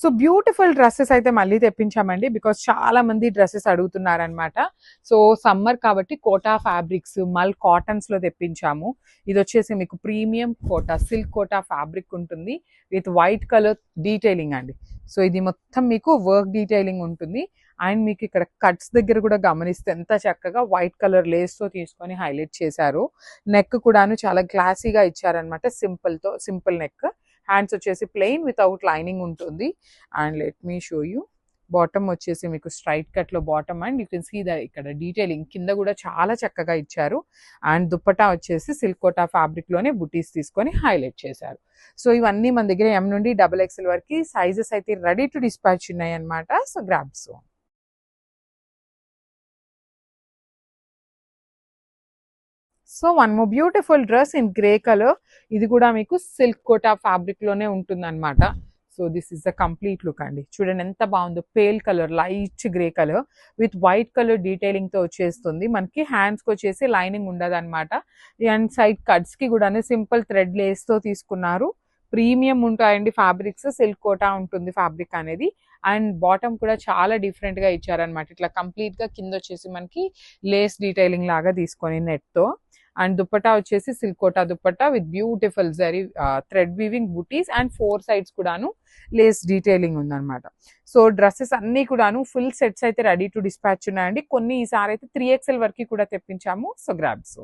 So beautiful dresses అయితే మళ్ళీ తెప్పించామండి, because చాలా మంది డ్రెస్సెస్ అడుగుతున్నారనమాట. సో సమ్మర్ కాబట్టి కోటా ఫ్యాబ్రిక్స్ మల్ కాటన్స్ లో తెప్పించాము. ఇది వచ్చేసి మీకు premium Kota silk Kota fabric ఉంటుంది విత్ వైట్ కలర్ డీటెయిలింగ్ అండి. సో ఇది మొత్తం మీకు వర్క్ డీటెయిలింగ్ ఉంటుంది. అండ్ మీకు ఇక్కడ కట్స్ దగ్గర కూడా గమనిస్తే ఎంత చక్కగా వైట్ కలర్ లేస్ తో తీసుకొని హైలైట్ చేశారు. నెక్ కూడాను చాలా క్లాసీగా ఇచ్చారనమాట, సింపుల్ నెక్. హ్యాండ్స్ వచ్చేసి ప్లెయిన్ వితౌట్ లైనింగ్ ఉంటుంది. And let me show you, bottom వచ్చేసి మీకు స్ట్రైట్ కట్ లో bottom, and you can see the ఇక్కడ డీటెయిలింగ్ కింద కూడా చాలా చక్కగా ఇచ్చారు. అండ్ దుప్పటా వచ్చేసి సిల్క్ కోటా ఫ్యాబ్రిక్ లోనే బుటీస్ తీసుకొని హైలైట్ చేశారు. సో ఇవన్నీ మన దగ్గర M నుండి XXL వరకు సైజెస్ అయితే రెడీ టు డిస్పాచ్ ఉన్నాయి అనమాట. So grabs. So one more beautiful dress in grey colour. ఇది కూడా మీకు సిల్క్ కోటా ఫ్యాబ్రిక్ లోనే ఉంటుంది అనమాట. So this is the complete look అండి. చూడండి ఎంత బాగుందో, pale colour light grey colour with white colour detailing తో వచ్చేస్తుంది. మనకి హ్యాండ్స్ కి వచ్చేసి లైనింగ్ ఉండదు అనమాట. అండ్ సైడ్ కట్స్ కి కూడా సింపుల్ థ్రెడ్ లేస్ తో తీసుకున్నారు. ప్రీమియం ఉంటాయండి ఫ్యాబ్రిక్స్, సిల్క్ కోటా ఉంటుంది ఫ్యాబ్రిక్ అనేది. అండ్ బాటమ్ కూడా చాలా డిఫరెంట్ గా ఇచ్చారనమాట. ఇట్లా కంప్లీట్ గా కింద వచ్చేసి మనకి లేస్ డీటెయిలింగ్ లాగా తీసుకొని నెట్ తో. అండ్ దుప్పటా వచ్చేసి silk Kota dupatta with beautiful zari thread weaving బుటీస్ అండ్ 4 sides కూడాను లేస్ డీటెయిలింగ్ ఉందన్నమాట. సో డ్రెస్సెస్ అన్ని కూడాను ఫుల్ సెట్స్ అయితే రెడీ టు డిస్పాచ్ ఉన్నాయండి. కొన్ని ఈసారి అయితే 3XL వరకు కూడా తెప్పించాము. So grabs.